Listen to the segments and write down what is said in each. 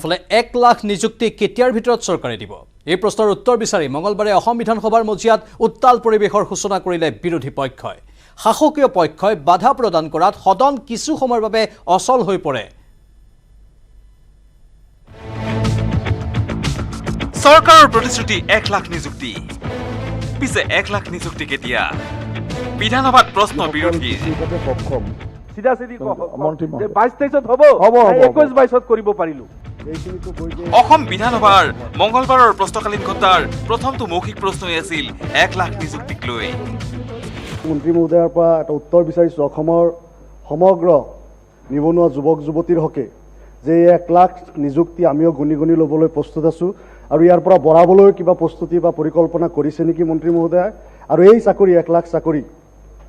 ফলে 1 লাখ নিযুক্তি কেতিয়াৰ ভিতৰত চৰকাৰে দিব এই প্ৰশ্নৰ উত্তৰ বিচাৰি মঙ্গলবাৰে অসম বিধানসভাৰ মজিয়াত উত্তাল পৰিৱেশৰ সূচনা কৰিলে বিৰোধী পক্ষই শাসকীয় পক্ষই বাধা প্ৰদান কৰাত সদন কিছু সময়ৰ বাবে অচল হৈ পৰে চৰকাৰৰ প্ৰতিশ্ৰুতি 1 লাখ নিযুক্তি পিছে 1 লাখ নিযুক্তি কেতিয়া বিধানসভাত প্ৰশ্ন বিৰোধী সিধা সিধি যে 22-23 হ'ব 21-22 কৰিব পাৰিলো অসম বিধানসভাৰ মঙ্গলবাৰৰ প্ৰশ্নকালীন ঘণ্টাৰ প্ৰথমটো মৌখিক প্ৰশ্নই আছিল 1 লাখ নিযুক্তিক লৈ মন্ত্ৰী মহোদয়ৰ পৰা এটা উত্তৰ বিচাৰিছোঁ অসমৰ সমগ্ৰ নিবনুৱা যুৱক যুৱতীৰ হকে যে 1 লাখ নিযুক্তি আমিও গুণি গুণি ল'বলৈ প্ৰস্তুত আছোঁ আৰু ইয়াৰ পৰা বঢ়াবলৈ কিবা প্ৰস্তুতি বা পৰিকল্পনা কৰিছে নেকি মন্ত্ৰী মহোদয় আৰু এই চাকৰি 1 লাখ চাকৰি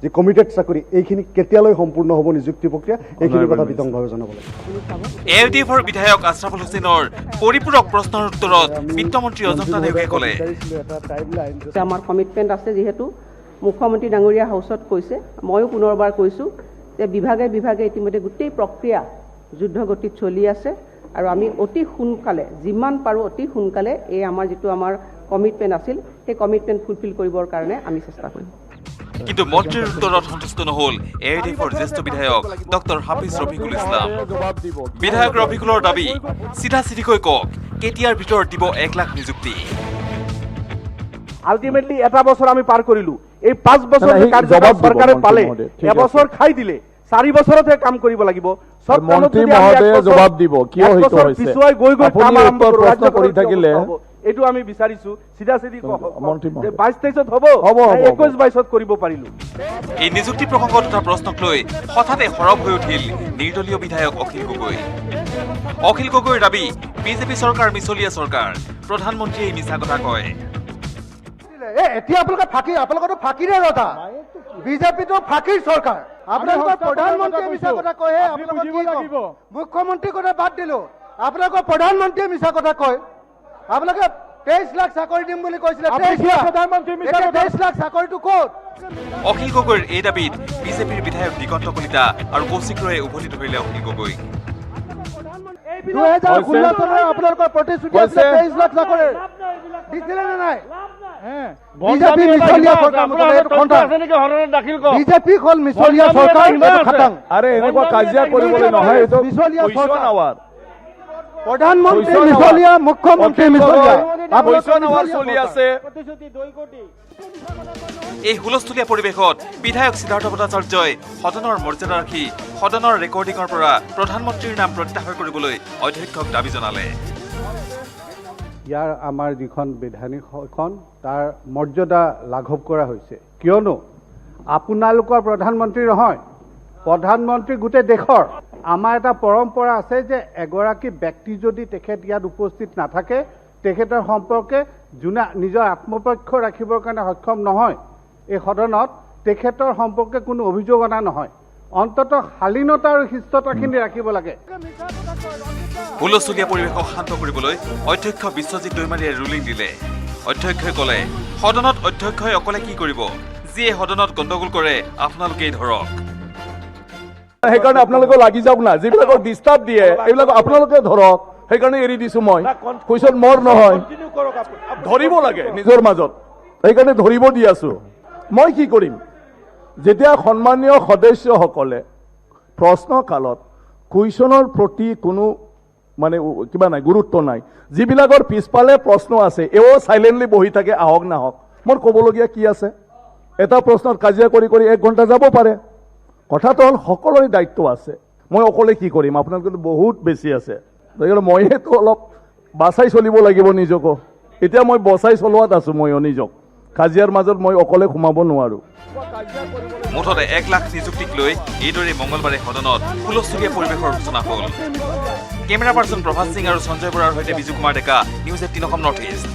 যে কমিটেড চাকৰি এইখিনি কেতিয়ালৈ সম্পূৰ্ণ হ'ব নিযুক্তি প্ৰক্ৰিয়া এইখিনি কথা বিতংভাৱে জনাব লাগে এলডিএফৰ বিধায়ক আশৰাফুল হুছেইনৰ পৰিপূৰক প্ৰশ্নৰ উত্তৰত বিত্তমন্ত্ৰী অজন্তা নেওগে ক'লে আমাৰ কমিটমেণ্ট আছে যেহেতু মুখ্যমন্ত্ৰী ডাঙৰীয়া হাউচত কৈছে ময়ো পুনৰবাৰ কৈছোঁ যে বিভাগে বিভাগে ইতিমধ্যে গোটেই প্ৰক্ৰিয়া যুদ্ধ গতিত চলি আছে আৰু আমি অতি সোনকালে যিমান পাৰোঁ অতি সোনকালে এই আমাৰ যিটো আমাৰ কমিটমেণ্ট আছিল সেই কমিটমেণ্ট ফুলফিল কৰিবৰ কাৰণে আমি চেষ্টা কৰিম কিন্তু মন্ত্ৰীৰ উত্তৰত সন্তুষ্ট নহল এলডিএফৰ জ্যেষ্ঠ বিধায়ক ডক্টৰ হাফিজ ৰফিকুল ইছলাম বিধায়ক ৰফিকুলৰ দাবী চিধা চিধিকৈ কওক কেতিয়াৰ ভিতৰত দিব 1 লাখ নিযুক্তি আলটিমেটলি এটা বছৰ আমি পাৰ কৰিলো এই 5 বছৰ কাৰ্যকাল চৰকাৰে পালে এবছৰ খাই দিলে 4 বছৰতে কাম কৰিব লাগিব সব মন্ত্ৰী মহোদয়ে জবাব দিব কিয় হইতো হৈছে পিছুৱাই গৈ গৈ কাম আৰম্ভ ৰাজ্য কৰি থাকিলে এটো আমি বিচাৰিছো সিধা সিধি যে 22-23 হ'ব 21-22 কৰিব পাৰিলো এই নিযুক্তি প্ৰসংগত এটা প্ৰশ্নক লৈ হঠাতে সৰব হৈ উঠিল নিৰ্দলীয় বিধায়ক অখিল গগৈৰ দাবী বিজেপি চৰকাৰ মিছলীয়া চৰকাৰ প্ৰধানমন্ত্ৰীয়ে মিছা কথা কয় এতিয়া আপোনালোকে ফাঁকিৰে ৰজা বিজেপিটো ফাঁকিৰ চৰকাৰ আপোনালোকৰ প্ৰধানমন্ত্ৰীয়ে মিছা কথা কয় মুখ্যমন্ত্ৰীৰ কথা বাদ দিলো আপোনালোকৰ প্ৰধানমন্ত্ৰীয়ে মিছা কথা কয় আপোনালোকে 23 লাখ চাকৰি দিম বুলি কৈছিলে 23 লাখ চাকৰিটো ক'ত অখিল গগৈৰ এই দাবীত বিজেপিৰ বিধায়ক দিগন্ত কলিতা আৰু কৌশিক ৰয়ে উভতি ধৰিলে অখিল গগৈ 2016 চনৰ আপোনালোকৰ প্ৰতিশ্ৰুতি আছিল 23 লাখ চাকৰি দিছিলে নে নাই বিজেপি মিছলীয়া চৰকাৰ বিজেপি হল মিছলীয়া চৰকাৰ খতম আৰে এনেকুৱা কাজিয়া কৰিবলৈ নহয় এইটো মিছলীয়া চৰকাৰ প্ৰধানমন্ত্ৰী মিছলীয়া মুখ্যমন্ত্ৰী মিছলীয়া চলি আছে এই হুলস্থুলীয়া পৰিৱেশত বিধায়ক সিদ্ধাৰ্থ ভট্টাচাৰ্যই সদনৰ মৰ্যাদা ৰাখি সদনৰ ৰেকৰ্ডিঙৰ পৰা প্ৰধানমন্ত্ৰীৰ নাম প্ৰত্যাহাৰ কৰিবলৈ অধ্যক্ষক দাবী জনালে ইয়াৰ আমাৰ যিখন বিধানিক সদন তাৰ মৰ্যাদা লাঘৱ কৰা হৈছে কিয়নো আপোনালোকৰ প্ৰধানমন্ত্ৰী নহয় প্ৰধানমন্ত্ৰী গোটেই দেশৰ আমাৰ এটা পৰম্পৰা আছে যে এগৰাকী ব্যক্তি যদি তেখেত ইয়াত উপস্থিত নাথাকে তেখেতৰ সম্পৰ্কে যোনে নিজৰ আত্মপক্ষ ৰাখিবৰ কাৰণে সক্ষম নহয় এই সদনত তেখেতৰ সম্পৰ্কে কোনো অভিযোগ অনা নহয় অন্ততঃ শালীনতা আৰু শিষ্টতাখিনি ৰাখিব লাগে হুলস্থুলীয়া পৰিৱেশক শান্ত কৰিবলৈ অধ্যক্ষ বিশ্বজিৎ দৈমাৰীয়ে ৰুলিং দিলে অধ্যক্ষই ক'লে সদনত অধ্যক্ষই অকলে কি কৰিব যিয়ে সদনত গণ্ডগোল কৰে আপোনালোকেই ধৰক সেইকাৰণে আপোনালোকে লাগি যাওক না যিবিলাকক ডিষ্টাৰ্ব দিয়ে এইবিলাক আপোনালোকে ধৰক সেইকাৰণে এৰি দিছো মই কৈছত মোৰ নহয় ধৰিব লাগে নিজৰ মাজত সেইকাৰণে ধৰিব দি আছো মই কি কৰিম যেতিয়া সন্মানীয় সদস্যসকলে প্ৰশ্নকালত কুৱেশ্যনৰ প্ৰতি কোনো মানে কিবা নাই গুৰুত্ব নাই যিবিলাকৰ পিছফালে প্ৰশ্ন আছে এও চাইলেণ্টলি বহি থাকে আহক নাহক মোৰ ক'বলগীয়া কি আছে এটা প্ৰশ্নত কাজিয়া কৰি 1 ঘণ্টা যাব পাৰে কথাটো হ'ল সকলোৰে দায়িত্ব আছে মই অকলে কি কৰিম আপোনালোকে বহুত বেছি আছে গতিকে মইতো অলপ বাচাই চলিব লাগিব নিজকো এতিয়া মই বচাই চলোৱাত আছো মই নিজক কাজিয়াৰ মাজত মই অকলে সোমাব নোৱাৰো মুঠতে 1 লাখ নিযুক্তিক লৈ এইদৰে মঙ্গলবাৰে সদনত হুলস্থুলীয়া পৰিৱেশৰ সূচনা হ'ল কেমেৰা পাৰ্চন প্ৰভাত সিং আৰু সঞ্জয় বৰাৰ সৈতে Biju Kumar Deka news 18 Assam north east